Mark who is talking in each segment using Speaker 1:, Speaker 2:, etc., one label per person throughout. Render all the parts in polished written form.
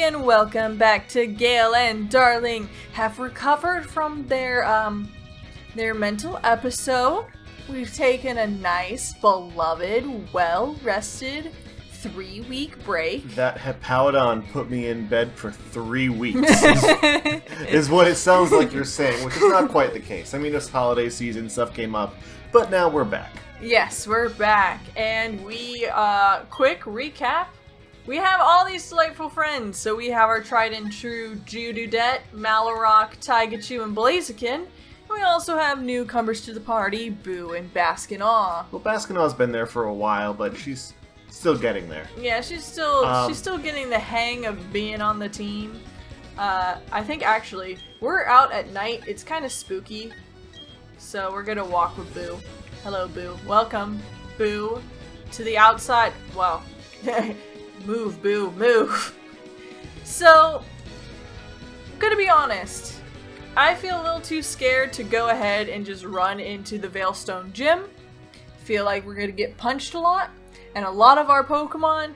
Speaker 1: and welcome back to Gale and Darling have recovered from their mental episode. We've taken a nice, beloved, well-rested 3-week break.
Speaker 2: That Hepalodon put me in bed for 3 weeks, is what it sounds like you're saying, which is not quite the case. I mean, this holiday season stuff came up, but now we're back.
Speaker 1: Yes, we're back, and we, quick recap. We have all these delightful friends. So we have our tried and true Jududette, Malarok, Taigachu, and Blaziken. And we also have newcomers to the party, Boo and Baskin-Aw.
Speaker 2: Well, Baskin-Aw's been there for a while, but she's still getting there.
Speaker 1: Yeah, she's still getting the hang of being on the team. I think actually, we're out at night. It's kind of spooky. So we're gonna walk with Boo. Hello, Boo. Welcome, Boo, to the outside. Wow. Move, Boo, move. So, gonna be honest, I feel a little too scared to go ahead and just run into the Veilstone Gym. Feel like we're gonna get punched a lot, and a lot of our Pokemon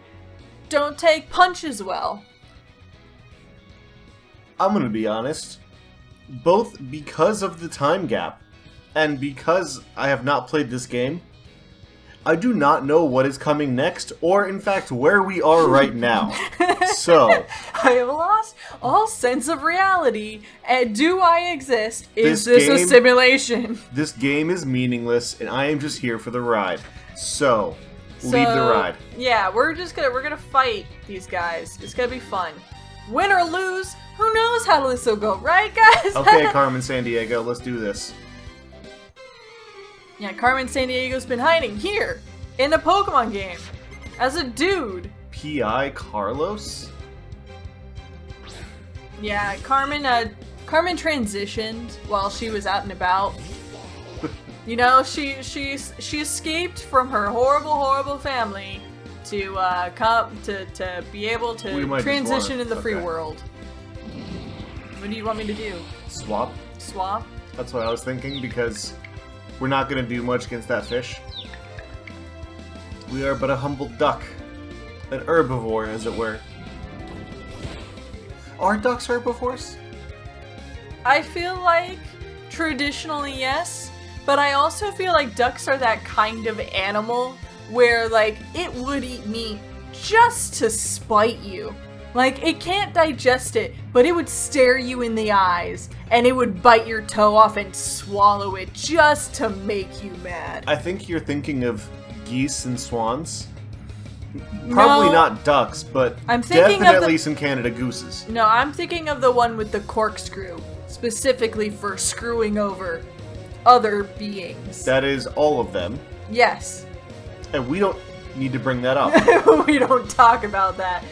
Speaker 1: don't take punches well.
Speaker 2: I'm gonna be honest, both because of the time gap, and because I have not played this game, I do not know what is coming next, or in fact where we are right now. So,
Speaker 1: I have lost all sense of reality, and do I exist? Is this a simulation?
Speaker 2: This game is meaningless, and I am just here for the ride. So lead the ride.
Speaker 1: Yeah, we're gonna fight these guys. It's gonna be fun. Win or lose, who knows how this will go, right, guys?
Speaker 2: Okay, Carmen Sandiego, let's do this.
Speaker 1: Yeah, Carmen Sandiego's been hiding here, in a Pokemon game, as a dude.
Speaker 2: P.I. Carlos?
Speaker 1: Yeah, Carmen transitioned while she was out and about. You know, she escaped from her horrible family to come to be able to transition in the free world. What do you want me to do?
Speaker 2: Swap?
Speaker 1: Swap?
Speaker 2: That's what I was thinking, because we're not going to do much against that fish. We are but a humble duck. An herbivore, as it were. Are ducks herbivores?
Speaker 1: I feel like, traditionally, yes. But I also feel like ducks are that kind of animal where, like, it would eat meat just to spite you. Like, it can't digest it, but it would stare you in the eyes, and it would bite your toe off and swallow it just to make you mad.
Speaker 2: I think you're thinking of geese and swans. Probably not ducks, but definitely some Canada gooses.
Speaker 1: No, I'm thinking of the one with the corkscrew, specifically for screwing over other beings.
Speaker 2: That is all of them.
Speaker 1: Yes.
Speaker 2: And we don't need to bring that up.
Speaker 1: We don't talk about that.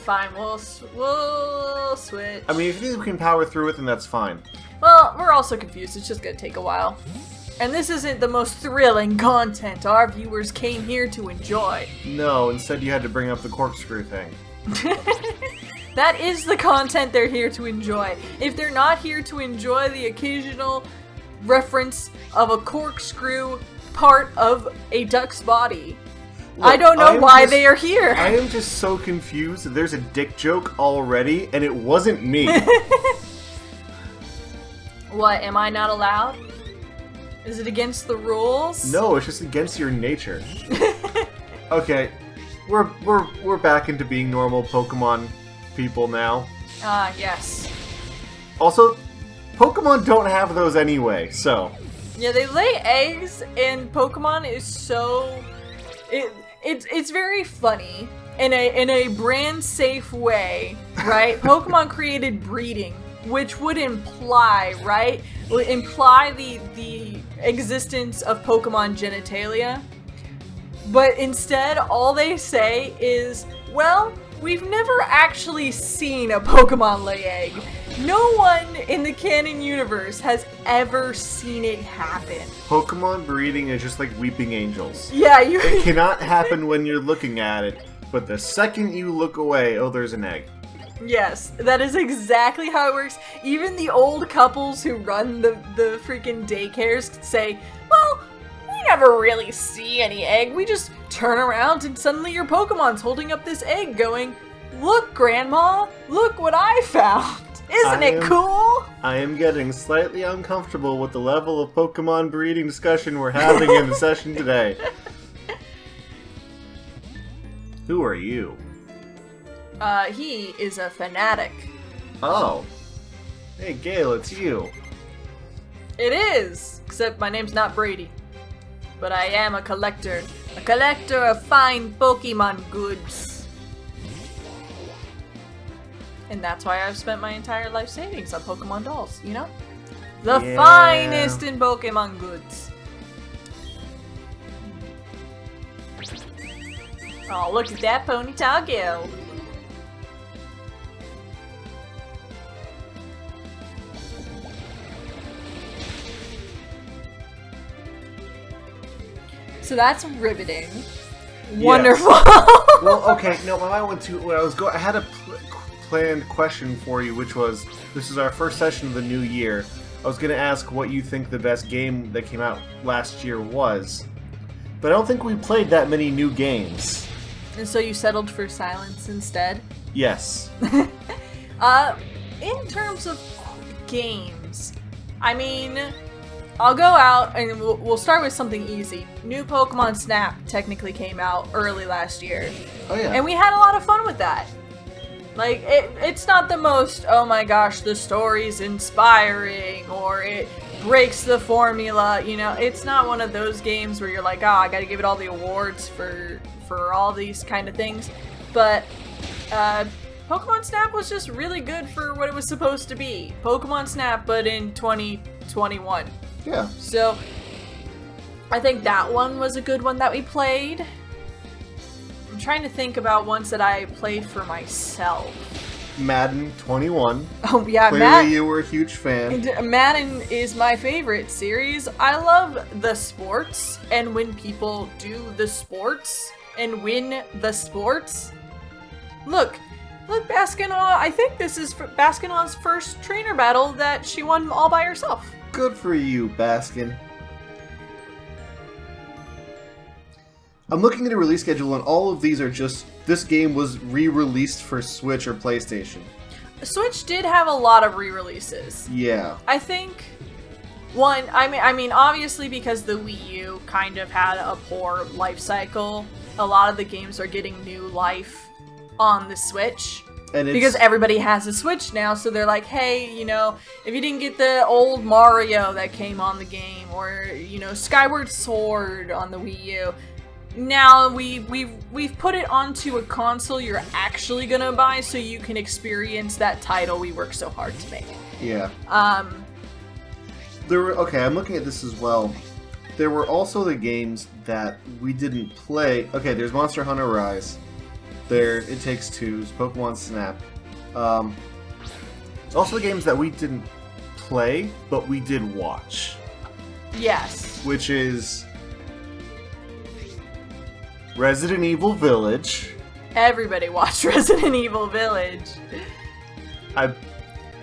Speaker 1: Fine, we'll switch.
Speaker 2: I mean, if you think we can power through it, then that's fine.
Speaker 1: Well, we're also confused. It's just gonna take a while. And this isn't the most thrilling content our viewers came here to enjoy.
Speaker 2: No, instead you had to bring up the corkscrew thing.
Speaker 1: That is the content they're here to enjoy. If they're not here to enjoy the occasional reference of a corkscrew part of a duck's body, look, I don't know why they are here.
Speaker 2: I am just so confused. There's a dick joke already, and it wasn't me.
Speaker 1: What, am I not allowed? Is it against the rules?
Speaker 2: No, it's just against your nature. Okay, we're back into being normal Pokemon people now.
Speaker 1: Yes.
Speaker 2: Also, Pokemon don't have those anyway, so.
Speaker 1: Yeah, they lay eggs, and Pokemon is so... It's very funny in a brand safe way, right? Pokemon created breeding, which would imply, right? Would imply the existence of Pokemon genitalia. But instead, all they say is, well, we've never actually seen a Pokemon lay egg. No one in the canon universe has ever seen it happen.
Speaker 2: Pokemon breeding is just like weeping angels.
Speaker 1: Yeah,
Speaker 2: It cannot happen when you're looking at it, but the second you look away, oh, there's an egg.
Speaker 1: Yes, that is exactly how it works. Even the old couples who run the freaking daycares say, well, we never really see any egg. We just turn around and suddenly your Pokemon's holding up this egg going, Look, Grandma! Look what I found! Isn't it cool?
Speaker 2: I am getting slightly uncomfortable with the level of Pokemon breeding discussion we're having in the session today. Who are you?
Speaker 1: He is a fanatic.
Speaker 2: Oh. Hey, Gale, it's you.
Speaker 1: It is! Except my name's not Brady. But I am a collector. A collector of fine Pokemon goods. And that's why I've spent my entire life savings on Pokemon dolls, you know? The finest in Pokemon goods. Oh, look at that ponytail go. So that's riveting. Yes. Wonderful.
Speaker 2: Well, okay, no, my mind went to when I had a planned question for you, which was, this is our first session of the new year. I was going to ask what you think the best game that came out last year was, but I don't think we played that many new games.
Speaker 1: And so you settled for silence instead?
Speaker 2: Yes.
Speaker 1: In terms of games, I mean, I'll go out and we'll start with something easy. New Pokemon Snap technically came out early last year.
Speaker 2: Oh yeah.
Speaker 1: And we had a lot of fun with that. Like, it's not the most, oh my gosh, the story's inspiring, or it breaks the formula, you know, it's not one of those games where you're like, oh, I gotta give it all the awards for all these kind of things. But, Pokemon Snap was just really good for what it was supposed to be. Pokemon Snap, but in 2021.
Speaker 2: Yeah.
Speaker 1: So, I think that one was a good one that we played. I'm trying to think about ones that I played for myself.
Speaker 2: Madden 21.
Speaker 1: Oh yeah,
Speaker 2: Clearly you were a huge fan.
Speaker 1: Madden is my favorite series. I love the sports, and when people do the sports and win the sports. Look, Baskin, I think this is Baskin's first trainer battle that she won all by herself.
Speaker 2: Good for you, Baskin. I'm looking at a release schedule, and all of these are just, this game was re-released for Switch or PlayStation.
Speaker 1: Switch did have a lot of re-releases.
Speaker 2: Yeah.
Speaker 1: I think one, I mean, obviously because the Wii U kind of had a poor life cycle, a lot of the games are getting new life on the Switch. And because everybody has a Switch now, so they're like, hey, you know, if you didn't get the old Mario that came on the game, or, you know, Skyward Sword on the Wii U, now we've put it onto a console you're actually gonna buy, so you can experience that title we worked so hard to make.
Speaker 2: Yeah. Okay, I'm looking at this as well. There were also the games that we didn't play. Okay, there's Monster Hunter Rise. There, It Takes Two's Pokemon Snap. It's also the games that we didn't play, but we did watch.
Speaker 1: Yes.
Speaker 2: Which is Resident Evil Village.
Speaker 1: Everybody watched Resident Evil Village.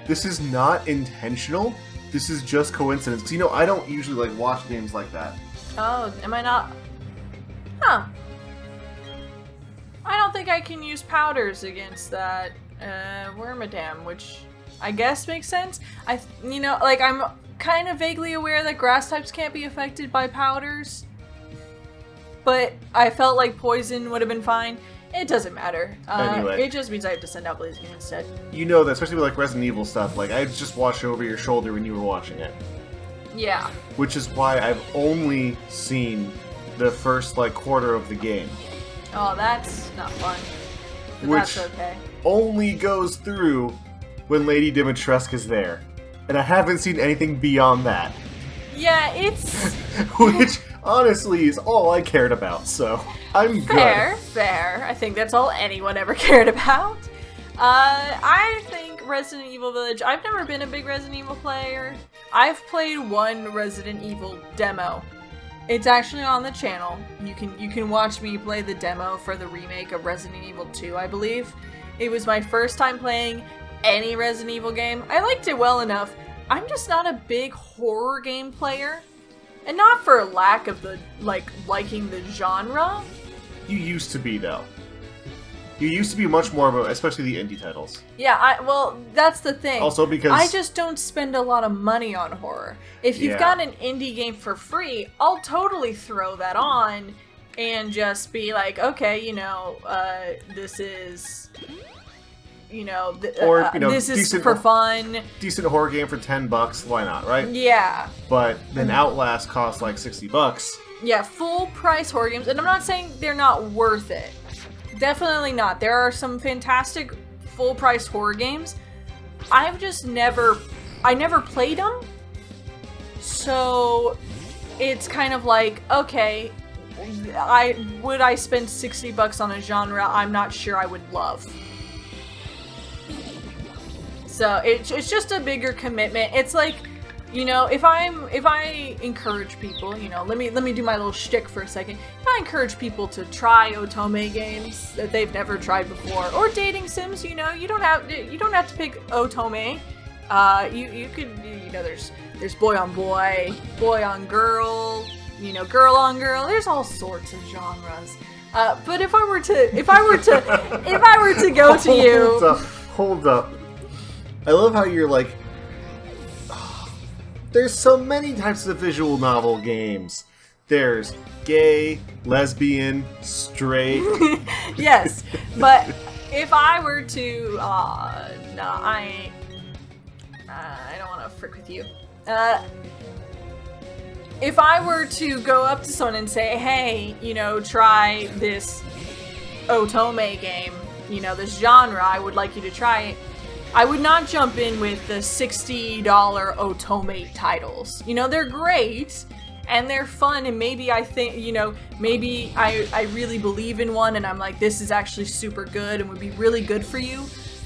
Speaker 2: This is not intentional. This is just coincidence. 'Cause, you know, I don't usually like watch games like that.
Speaker 1: Oh, am I not? Huh. I don't think I can use powders against that Wormadam, which I guess makes sense. You know, like, I'm kind of vaguely aware that grass types can't be affected by powders, but I felt like poison would have been fine. It doesn't matter.
Speaker 2: Anyway.
Speaker 1: It just means I have to send out Blaziken instead.
Speaker 2: You know that, especially with like Resident Evil stuff, like I just watched over your shoulder when you were watching it.
Speaker 1: Yeah.
Speaker 2: Which is why I've only seen the first like quarter of the game.
Speaker 1: Oh, that's not fun. But
Speaker 2: Which
Speaker 1: that's okay.
Speaker 2: Only goes through when Lady Dimitrescu's there. And I haven't seen anything beyond that.
Speaker 1: Yeah, it's...
Speaker 2: Which, honestly, is all I cared about, so I'm good.
Speaker 1: Fair. I think that's all anyone ever cared about. I think Resident Evil Village... I've never been a big Resident Evil player. I've played one Resident Evil demo. It's actually on the channel. You can watch me play the demo for the remake of Resident Evil 2, I believe. It was my first time playing any Resident Evil game. I liked it well enough. I'm just not a big horror game player. And not for lack of the, liking the genre.
Speaker 2: You used to be, though. You used to be much more of a, especially the indie titles.
Speaker 1: Yeah, well, that's the thing.
Speaker 2: Also because...
Speaker 1: I just don't spend a lot of money on horror. If you've got an indie game for free, I'll totally throw that on and just be like, okay, you know, this is... You know, this is for fun.
Speaker 2: Decent horror game for $10, why not, right?
Speaker 1: Yeah.
Speaker 2: But then Outlast costs like $60.
Speaker 1: Yeah, full price horror games, and I'm not saying they're not worth it. Definitely not. There are some fantastic full price horror games. I've just never played them. So it's kind of like, okay, would I spend $60 on a genre I'm not sure I would love. So it's just a bigger commitment. It's like, you know, if I encourage people, you know, let me do my little shtick for a second. If I encourage people to try otome games that they've never tried before, or dating sims, you know, you don't have to pick otome. You could, you know, there's boy on boy, boy on girl, you know, girl on girl. There's all sorts of genres. But if I were to go to you,
Speaker 2: Hold up. I love how you're like, there's so many types of visual novel games. There's gay, lesbian, straight.
Speaker 1: Yes, but if I were to, no, I don't want to frick with you. If I were to go up to someone and say, hey, you know, try this otome game, you know, this genre, I would like you to try it. I would not jump in with the $60 otome titles. You know, they're great and they're fun, and maybe I think, you know, maybe I really believe in one and I'm like, this is actually super good and would be really good for you.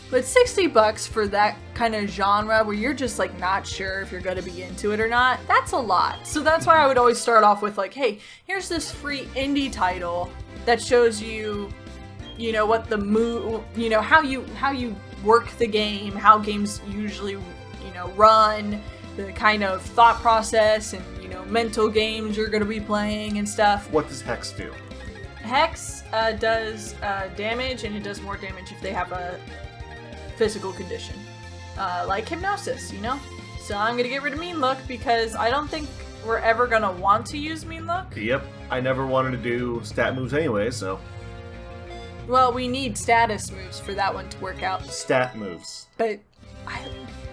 Speaker 1: But $60 for that kind of genre where you're just like not sure if you're going to be into it or not, that's a lot. So that's why I would always start off with like, hey, here's this free indie title that shows you, you know, what the you know, how you work the game, how games usually, you know, run, the kind of thought process and, you know, mental games you're going to be playing and stuff.
Speaker 2: What does Hex do?
Speaker 1: Hex does damage, and it does more damage if they have a physical condition. Like hypnosis, you know? So I'm going to get rid of Mean Look because I don't think we're ever going to want to use Mean Look.
Speaker 2: Yep, I never wanted to do stat moves anyway, so...
Speaker 1: Well, we need status moves for that one to work out.
Speaker 2: Stat moves.
Speaker 1: But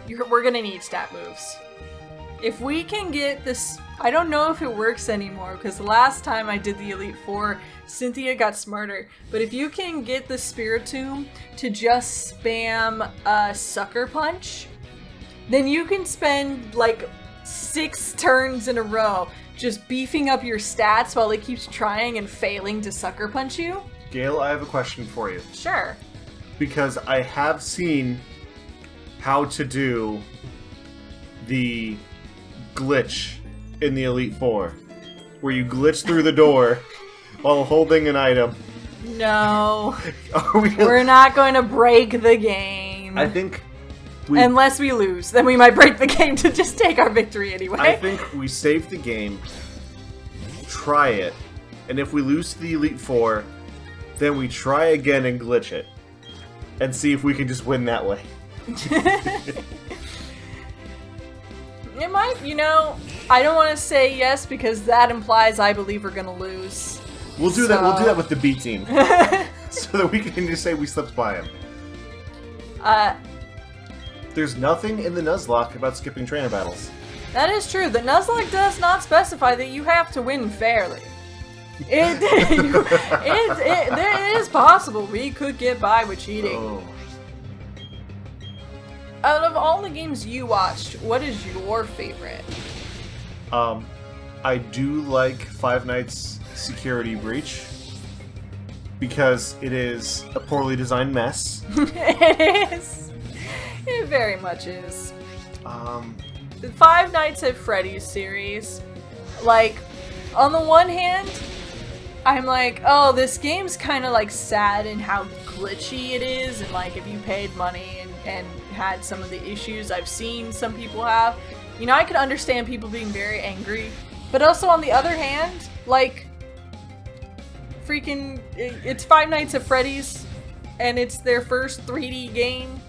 Speaker 1: we're gonna need stat moves. If we can get this... I don't know if it works anymore, because the last time I did the Elite Four, Cynthia got smarter. But if you can get the Spiritomb to just spam Sucker Punch, then you can spend like 6 turns in a row just beefing up your stats while it keeps trying and failing to Sucker Punch you.
Speaker 2: Gale, I have a question for you.
Speaker 1: Sure.
Speaker 2: Because I have seen how to do the glitch in the Elite Four, where you glitch through the door while holding an item.
Speaker 1: No. We're not going to break the game.
Speaker 2: I think
Speaker 1: unless we lose, then we might break the game to just take our victory anyway.
Speaker 2: I think we save the game, try it, and if we lose to the Elite Four, then we try again and glitch it. And see if we can just win that way.
Speaker 1: It might, you know, I don't want to say yes because that implies I believe we're gonna lose.
Speaker 2: We'll do that. We'll do that with the B team, so that we can just say we slipped by him. There's nothing in the Nuzlocke about skipping trainer battles.
Speaker 1: That is true. The Nuzlocke does not specify that you have to win fairly. It is possible we could get by with cheating.
Speaker 2: Oh.
Speaker 1: Out of all the games you watched, what is your favorite?
Speaker 2: I do like Five Nights Security Breach because it is a poorly designed mess.
Speaker 1: It is. It very much is. The Five Nights at Freddy's series, like, on the one hand, I'm like, oh, this game's kind of like sad in how glitchy it is, and like if you paid money and had some of the issues I've seen some people have, you know, I could understand people being very angry. But also on the other hand, like, freaking, it's Five Nights at Freddy's. and it's their first 3D game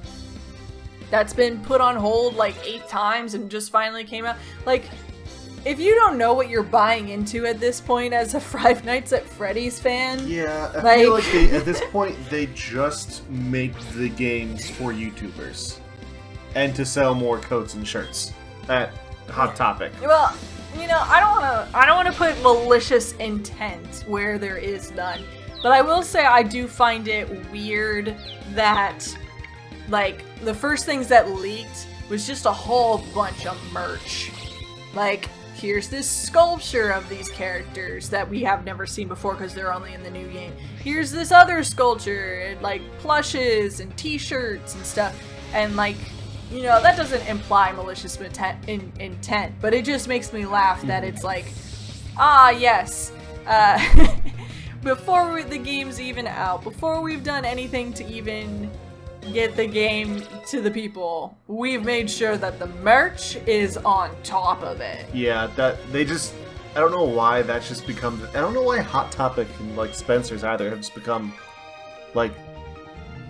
Speaker 1: that's been put on hold like 8 times and just finally came out. Like, if you don't know what you're buying into at this point as a Five Nights at Freddy's fan...
Speaker 2: Yeah, I feel like at this point, they just make the games for YouTubers. And to sell more coats and shirts. Hot topic.
Speaker 1: Well, you know, I don't want to put malicious intent where there is none. But I will say I do find it weird that, like, the first things that leaked was just a whole bunch of merch. Like, here's this sculpture of these characters that we have never seen before because they're only in the new game. Here's this other sculpture, and, like, plushes and t-shirts and stuff. And, like, you know, that doesn't imply malicious intent, but it just makes me laugh that it's like, ah, yes, before the game's even out, before we've done anything to even get the game to the people, we've made sure that the merch is on top of it.
Speaker 2: Yeah, I don't know why that's just become, I don't know why Hot Topic and, like, Spencer's either have just become, like,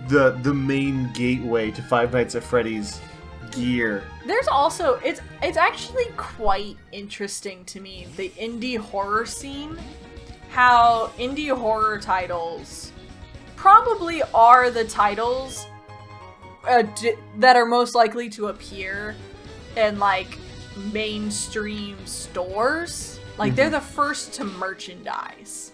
Speaker 2: the main gateway to Five Nights at Freddy's gear.
Speaker 1: There's also, it's actually quite interesting to me, the indie horror scene. How indie horror titles probably are the titles that are most likely to appear in, like, mainstream stores. Like, they're the first to merchandise.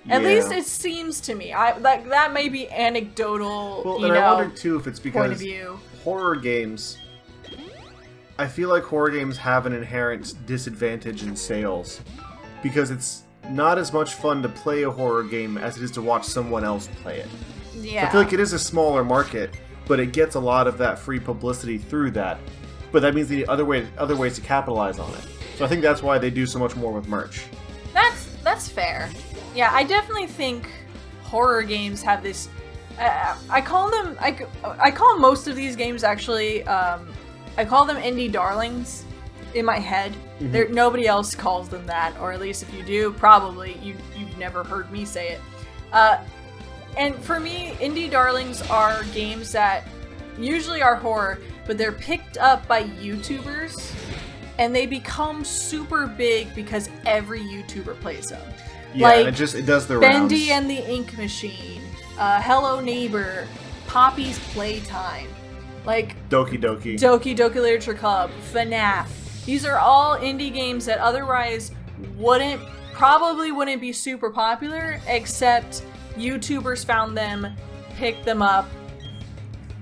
Speaker 1: At least it seems to me. That may be anecdotal,
Speaker 2: well, and I wonder too if it's because
Speaker 1: point of view.
Speaker 2: Horror games, I feel like horror games have an inherent disadvantage in sales because it's not as much fun to play a horror game as it is to watch someone else play it.
Speaker 1: Yeah.
Speaker 2: I feel like it is a smaller market, but it gets a lot of that free publicity through that. But that means they need other ways to capitalize on it. So I think that's why they do so much more with merch.
Speaker 1: That's fair. Yeah, I definitely think horror games have this. I call most of these games actually. I call them indie darlings in my head. Nobody else calls them that, or at least if you do, probably you've never heard me say it. And for me, indie darlings are games that usually are horror, but they're picked up by YouTubers, and they become super big because every YouTuber plays them.
Speaker 2: Yeah,
Speaker 1: like,
Speaker 2: and it does the
Speaker 1: Bendy
Speaker 2: rounds.
Speaker 1: and the Ink Machine, Hello Neighbor, Poppy's Playtime, like
Speaker 2: Doki Doki.
Speaker 1: Doki Doki Literature Club, FNAF. These are all indie games that otherwise probably wouldn't be super popular, except YouTubers found them, picked them up,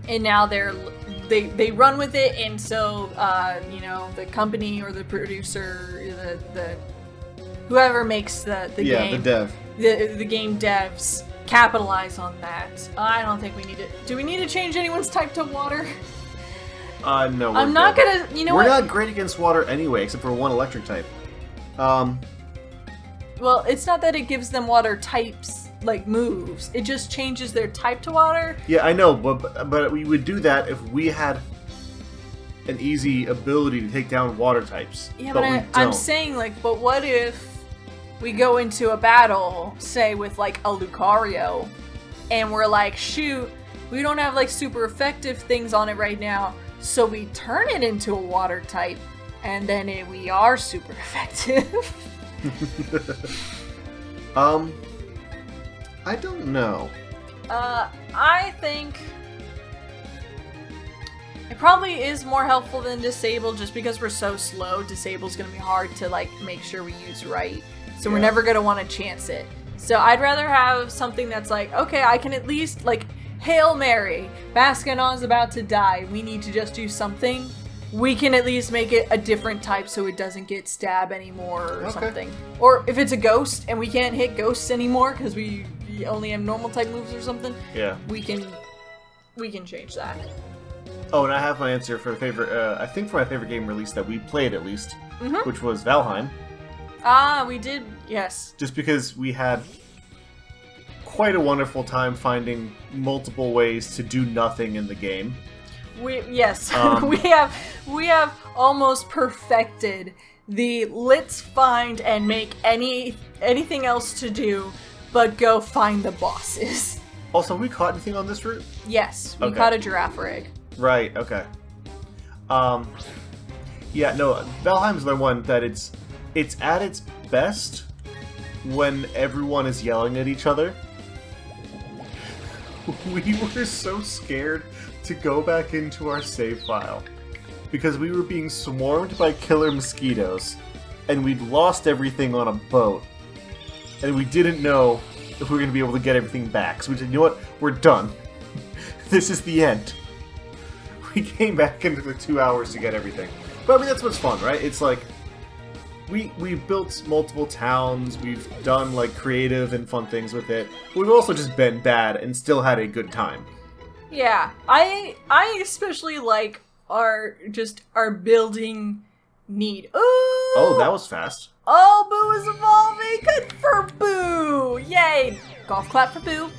Speaker 1: and now they run with it, and so you know, the company or the producer, the whoever makes the game, the game devs capitalize on that. I don't think we need to. Do we need to change anyone's type to water?
Speaker 2: No.
Speaker 1: I'm not gonna. You know
Speaker 2: we're
Speaker 1: what?
Speaker 2: We're not great against water anyway, except for one electric type.
Speaker 1: Well, it's not that it gives them water types, like moves. It just changes their type to water.
Speaker 2: Yeah, I know, but we would do that if we had an easy ability to take down water types.
Speaker 1: Yeah,
Speaker 2: but
Speaker 1: I'm saying, like, but what if we go into a battle, say with like a Lucario, and we're like, shoot, we don't have like super effective things on it right now, so we turn it into a water type, and then we are super effective.
Speaker 2: I don't know.
Speaker 1: I think it probably is more helpful than Disable, just because we're so slow. Disable's gonna be hard to like make sure we use right, so we're never gonna want to chance it. So I'd rather have something that's like, okay, I can at least like, Hail Mary, Baskinon's about to die, we need to just do something. We can at least make it a different type so it doesn't get stab anymore or something. Or if it's a ghost and we can't hit ghosts anymore because we only have normal type moves or something, we can change that.
Speaker 2: Oh, and I have my answer for the favorite, I think for my favorite game release that we played at least, which was Valheim.
Speaker 1: Ah, we did, yes.
Speaker 2: Just because we had quite a wonderful time finding multiple ways to do nothing in the game.
Speaker 1: Yes, we have almost perfected the let's find and make anything else to do, but go find the bosses.
Speaker 2: Also, have we caught anything on this route?
Speaker 1: Yes, we caught a giraffe egg.
Speaker 2: Right, okay. Yeah, no, Valheim's the one that it's at its best when everyone is yelling at each other. We were so scared to go back into our save file because we were being swarmed by killer mosquitoes and we'd lost everything on a boat and we didn't know if we were going to be able to get everything back. So we said, you know what? We're done. This is the end. We came back into the 2 hours to get everything. But I mean, that's what's fun, right? It's like, we've built multiple towns, we've done like creative and fun things with it. We've also just been bad and still had a good time.
Speaker 1: Yeah, I especially like our building need. Ooh!
Speaker 2: Oh, that was fast.
Speaker 1: Oh, Boo is evolving! Good for Boo! Yay! Golf clap for Boo.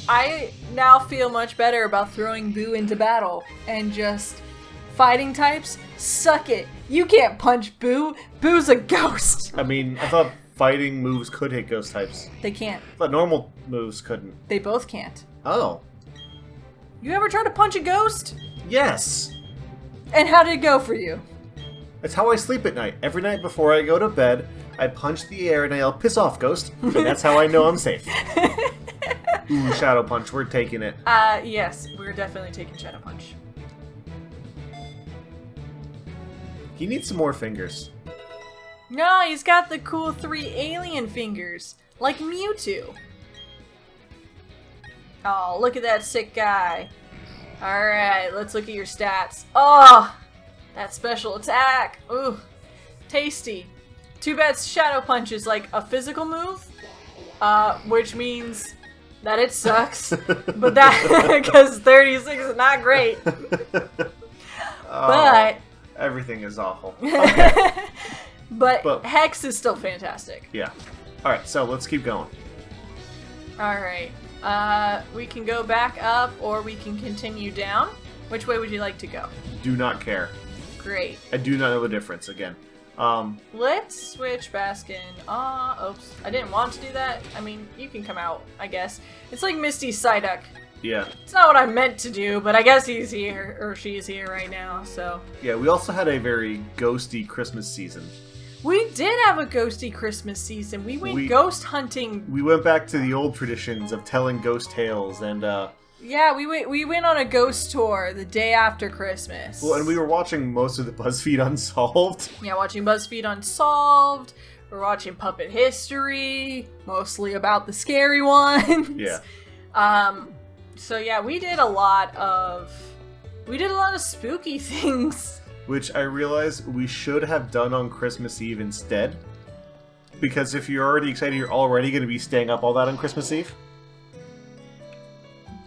Speaker 1: I now feel much better about throwing Boo into battle and just fighting types. Suck it. You can't punch Boo. Boo's a ghost.
Speaker 2: I mean, I thought fighting moves could hit ghost types.
Speaker 1: They can't.
Speaker 2: I thought normal moves couldn't.
Speaker 1: They both can't.
Speaker 2: Oh.
Speaker 1: You ever try to punch a ghost?
Speaker 2: Yes.
Speaker 1: And how did it go for you?
Speaker 2: That's how I sleep at night. Every night before I go to bed, I punch the air and I yell, "Piss off, ghost." And that's how I know I'm safe. Ooh, Shadow Punch, we're taking it.
Speaker 1: Yes, we're definitely taking Shadow Punch.
Speaker 2: He needs some more fingers.
Speaker 1: No, he's got the cool 3 alien fingers, like Mewtwo. Oh, look at that sick guy. Alright, let's look at your stats. Oh, that special attack. Ooh, tasty. Too bad Shadow Punch is like a physical move, which means that it sucks. But that, because 36 is not great. But
Speaker 2: everything is awful. Okay.
Speaker 1: but Hex is still fantastic.
Speaker 2: Yeah. Alright, so let's keep going.
Speaker 1: Alright. We can go back up or we can continue down. Which way would you like to go?
Speaker 2: Do not care.
Speaker 1: Great.
Speaker 2: I do not know the difference again.
Speaker 1: Let's switch Baskin. Oops. I didn't want to do that. I mean, you can come out, I guess. It's like Misty Psyduck.
Speaker 2: Yeah.
Speaker 1: It's not what I meant to do, but I guess he's here, or she's here right now, so.
Speaker 2: Yeah, we also had a very ghosty Christmas season.
Speaker 1: We did have a ghosty Christmas season. We went ghost hunting.
Speaker 2: We went back to the old traditions of telling ghost tales and,
Speaker 1: yeah, we went on a ghost tour the day after Christmas.
Speaker 2: Well, and we were watching most of the BuzzFeed Unsolved.
Speaker 1: Yeah, watching BuzzFeed Unsolved. We're watching Puppet History, mostly about the scary ones.
Speaker 2: Yeah.
Speaker 1: So yeah, we did a lot of spooky things.
Speaker 2: Which I realize we should have done on Christmas Eve instead. Because if you're already excited, you're already going to be staying up all that on Christmas Eve.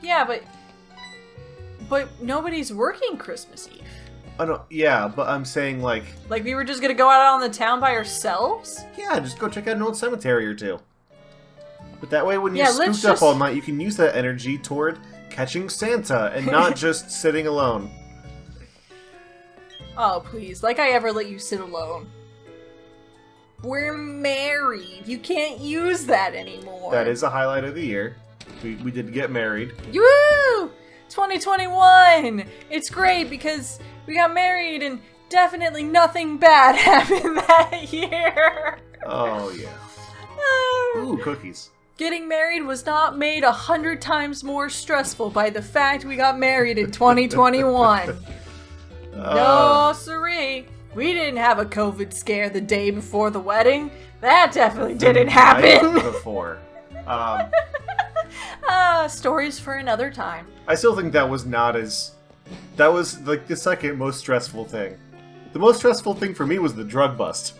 Speaker 1: Yeah, but nobody's working Christmas Eve.
Speaker 2: Oh no, yeah, but I'm saying like
Speaker 1: we were just gonna go out on the town by ourselves?
Speaker 2: Yeah, just go check out an old cemetery or two. But that way when you're
Speaker 1: let's
Speaker 2: spooked up all night, you can use that energy toward catching Santa and not just sitting alone.
Speaker 1: Oh, please. Like I ever let you sit alone. We're married. You can't use that anymore.
Speaker 2: That is a highlight of the year. We did get married.
Speaker 1: Woo! 2021! It's great because we got married and definitely nothing bad happened that year.
Speaker 2: Oh, yeah. Ooh, cookies.
Speaker 1: Getting married was not made 100 times more stressful by the fact we got married in 2021. No, siree. We didn't have a COVID scare the day before the wedding. That definitely didn't happen.
Speaker 2: Before.
Speaker 1: Stories for another time.
Speaker 2: I still think that was not as... That was, like, the second most stressful thing. The most stressful thing for me was the drug bust.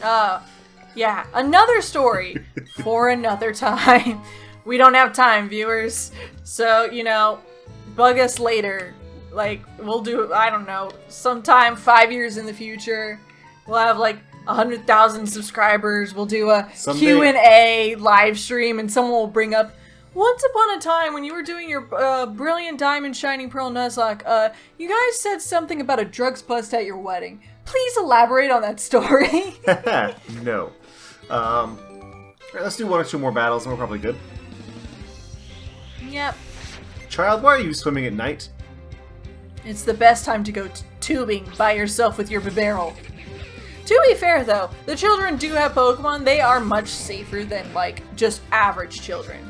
Speaker 1: Yeah, another story for another time. We don't have time, viewers. So, you know, bug us later. Like, we'll do, I don't know, sometime 5 years in the future. We'll have, like, 100,000 subscribers. We'll do a Q&A live stream, and someone will bring up, once upon a time when you were doing your brilliant diamond shining pearl Nuzlocke, you guys said something about a drugs bust at your wedding. please elaborate on that story.
Speaker 2: No. Alright, let's do 1 or 2 more battles and we're probably good.
Speaker 1: Yep.
Speaker 2: Child, why are you swimming at night?
Speaker 1: It's the best time to go tubing by yourself with your barrel. To be fair, though, the children do have Pokemon. They are much safer than, like, just average children.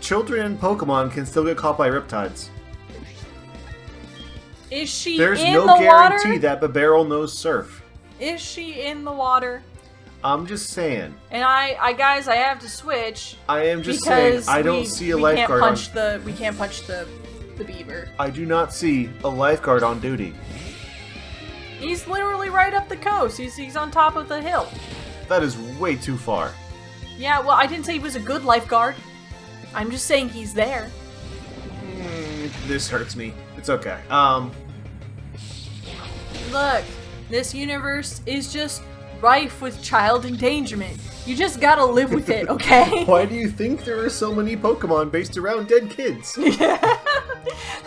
Speaker 2: Children and Pokemon can still get caught by Riptides.
Speaker 1: Is she
Speaker 2: There's
Speaker 1: in
Speaker 2: no
Speaker 1: the
Speaker 2: guarantee
Speaker 1: water?
Speaker 2: that Bibarel knows Surf.
Speaker 1: Is she in the water?
Speaker 2: I'm just saying.
Speaker 1: And guys, I have to switch.
Speaker 2: I am just saying, I don't see a lifeguard on...
Speaker 1: We can't punch the beaver.
Speaker 2: I do not see a lifeguard on duty.
Speaker 1: He's literally right up the coast. He's on top of the hill.
Speaker 2: That is way too far.
Speaker 1: Yeah, well, I didn't say he was a good lifeguard. I'm just saying he's there.
Speaker 2: This hurts me. It's okay.
Speaker 1: Look, this universe is just rife with child endangerment. You just gotta live with it, okay?
Speaker 2: Why do you think there are so many Pokemon based around dead kids?
Speaker 1: Yeah.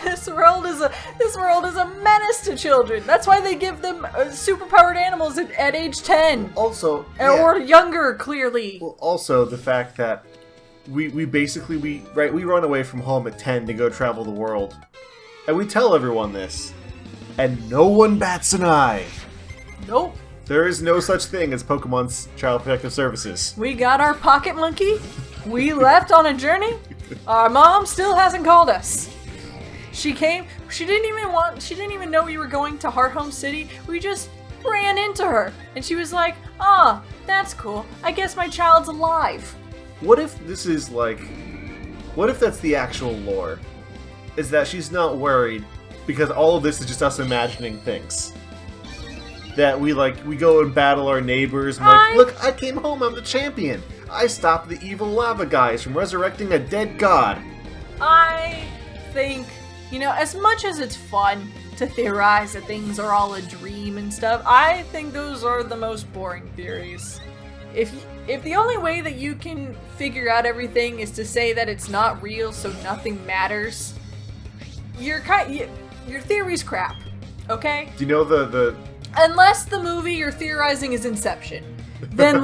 Speaker 1: This world is a menace to children. That's why they give them superpowered animals at age 10.
Speaker 2: Also,
Speaker 1: or younger, clearly.
Speaker 2: Well, also the fact that we run away from home at 10 to go travel the world, and we tell everyone this, and no one bats an eye.
Speaker 1: Nope.
Speaker 2: There is no such thing as Pokemon's Child Protective Services.
Speaker 1: We got our pocket monkey. We left on a journey. Our mom still hasn't called us. She came. She didn't even know we were going to Heart Home City. We just ran into her, and she was like, "Ah, that's cool. I guess my child's alive."
Speaker 2: What if this is like... What if that's the actual lore? Is that she's not worried because all of this is just us imagining things. That we go and battle our neighbors and look, I came home, I'm the champion. I stopped the evil lava guys from resurrecting a dead god.
Speaker 1: I think, as much as it's fun to theorize that things are all a dream and stuff, I think those are the most boring theories. If the only way that you can figure out everything is to say that it's not real, so nothing matters, your theory's crap. Okay?
Speaker 2: Do you know the
Speaker 1: Unless the movie you're theorizing is Inception, then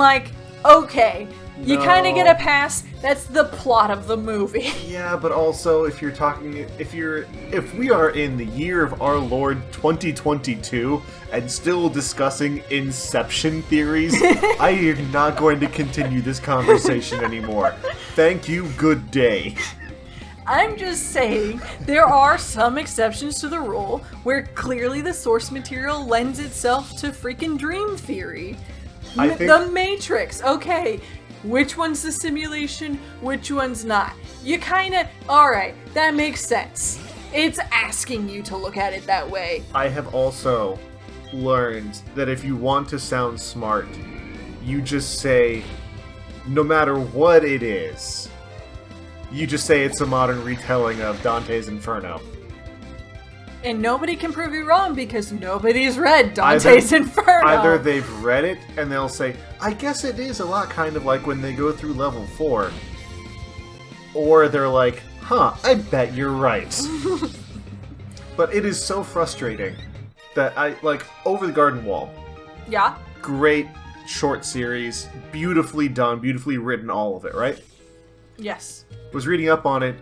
Speaker 1: okay, you kind of get a pass. That's the plot of the movie.
Speaker 2: Yeah, but also if we are in the year of our Lord 2022 and still discussing Inception theories, I am not going to continue this conversation anymore. Thank you, good day.
Speaker 1: I'm just saying, there are some exceptions to the rule where clearly the source material lends itself to freaking dream theory. The Matrix, okay, which one's the simulation, which one's not? You kinda, alright, that makes sense. It's asking you to look at it that way.
Speaker 2: I have also learned that if you want to sound smart, you just say, no matter what it is, you just say it's a modern retelling of Dante's Inferno.
Speaker 1: And nobody can prove you wrong because nobody's read Dante's Inferno.
Speaker 2: Either they've read it and they'll say, I guess it is a lot kind of like when they go through level 4. Or they're like, huh, I bet you're right. But it is so frustrating that Over the Garden Wall.
Speaker 1: Yeah.
Speaker 2: Great short series, beautifully done, beautifully written, all of it, right?
Speaker 1: Yes.
Speaker 2: Was reading up on it,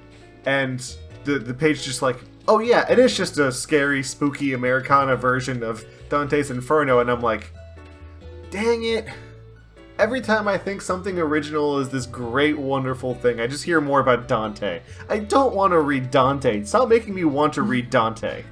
Speaker 2: and the page just like, oh yeah, it is just a scary, spooky Americana version of Dante's Inferno, and I'm like, dang it. Every time I think something original is this great, wonderful thing, I just hear more about Dante. I don't want to read Dante. Stop making me want to read Dante.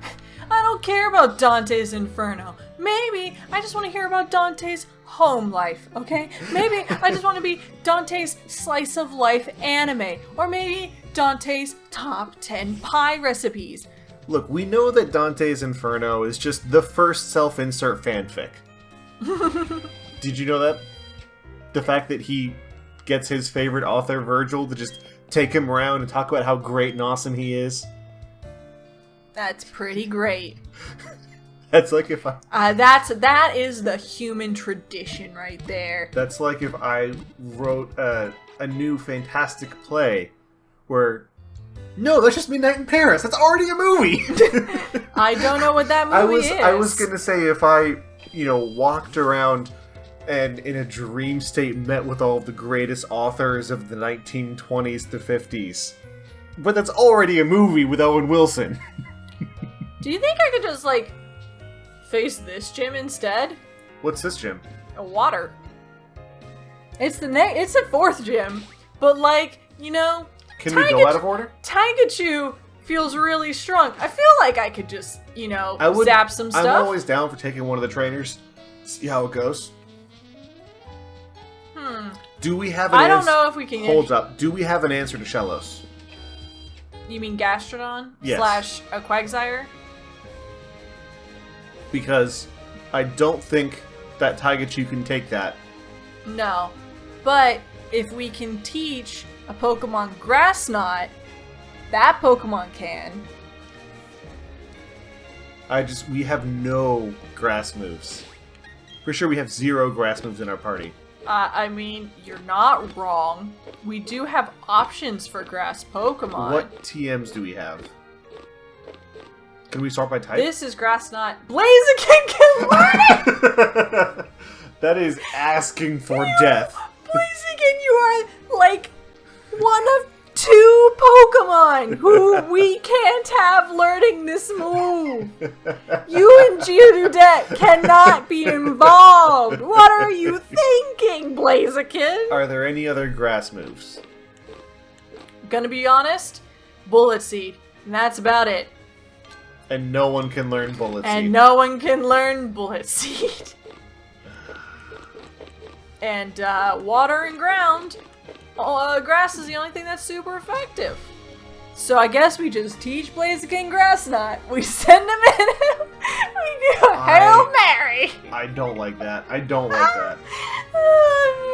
Speaker 1: I don't care about Dante's Inferno. Maybe I just want to hear about Dante's home life, okay? Maybe I just want to be Dante's slice of life anime. Or maybe Dante's top 10 pie recipes.
Speaker 2: Look, we know that Dante's Inferno is just the first self-insert fanfic. Did you know that? The fact that he gets his favorite author, Virgil, to just take him around and talk about how great and awesome he is.
Speaker 1: That's pretty great.
Speaker 2: That's like if I...
Speaker 1: that is the human tradition right there.
Speaker 2: That's like if I wrote a new fantastic play where No, that's just Midnight in Paris. That's already a movie.
Speaker 1: I don't know what that movie is.
Speaker 2: I was gonna say if I, walked around and in a dream state met with all of the greatest authors of the 1920s to 50s. But that's already a movie with Owen Wilson.
Speaker 1: Do you think I could just, like, face this gym instead?
Speaker 2: What's this gym?
Speaker 1: A water. It's the fourth gym. But, like,
Speaker 2: Can we go out of order?
Speaker 1: Taigachu feels really strong. I feel like I could just, zap some stuff.
Speaker 2: I'm always down for taking one of the trainers. See how it goes. Do we have an
Speaker 1: I don't know if we can...
Speaker 2: Hold up. Do we have an answer to Shellos?
Speaker 1: You mean Gastrodon?
Speaker 2: Yes.
Speaker 1: / a Quagsire?
Speaker 2: Because I don't think that Taigachu can take that.
Speaker 1: No. But if we can teach a Pokemon Grass Knot, that Pokemon can.
Speaker 2: We have no grass moves. For sure we have 0 grass moves in our party.
Speaker 1: I mean, you're not wrong. We do have options for grass Pokemon.
Speaker 2: What TMs do we have? Can we start by type?
Speaker 1: This is Grass Knot. Blaziken can learn it!
Speaker 2: That is asking for death.
Speaker 1: Blaziken, you are, like, one of 2 Pokemon who we can't have learning this move. You and Geodude cannot be involved. What are you thinking, Blaziken?
Speaker 2: Are there any other grass moves?
Speaker 1: Gonna be honest, Bullet Seed. And that's about it.
Speaker 2: And no one can learn Bullet Seed.
Speaker 1: And no one can learn Bullet Seed. And water and ground. Grass is the only thing that's super effective. So I guess we just teach Blaziken Grass Knot. We send him in. We do a Hail Mary.
Speaker 2: I don't like that. I don't like that.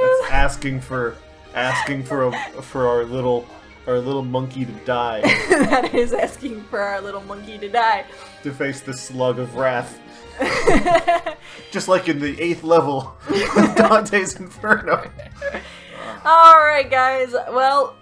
Speaker 2: That's asking for our little monkey to die.
Speaker 1: That is asking for our little monkey to die.
Speaker 2: To face the slug of wrath. Just like in the 8th level of Dante's Inferno.
Speaker 1: Alright guys, well,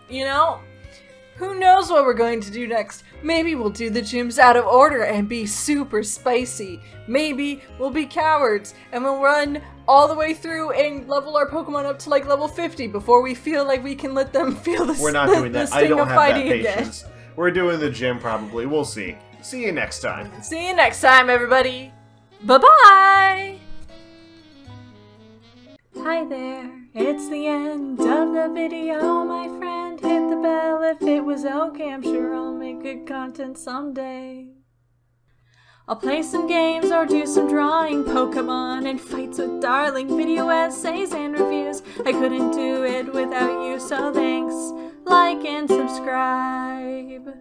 Speaker 1: who knows what we're going to do next. Maybe we'll do the gyms out of order and be super spicy. Maybe we'll be cowards and we'll run all the way through and level our Pokemon up to like level 50 before we feel like we can let them feel the
Speaker 2: We're not doing that. I don't have that patience.
Speaker 1: Again.
Speaker 2: We're doing the gym probably. We'll see. See you next time.
Speaker 1: See you next time, everybody. Bye-bye! Hi there, it's the end of the video, my friend. Hit the bell if it was okay, I'm sure I'll make good content someday. I'll play some games or do some drawing Pokemon and fights with darling, video essays and reviews. I couldn't do it without you, so thanks, like and subscribe.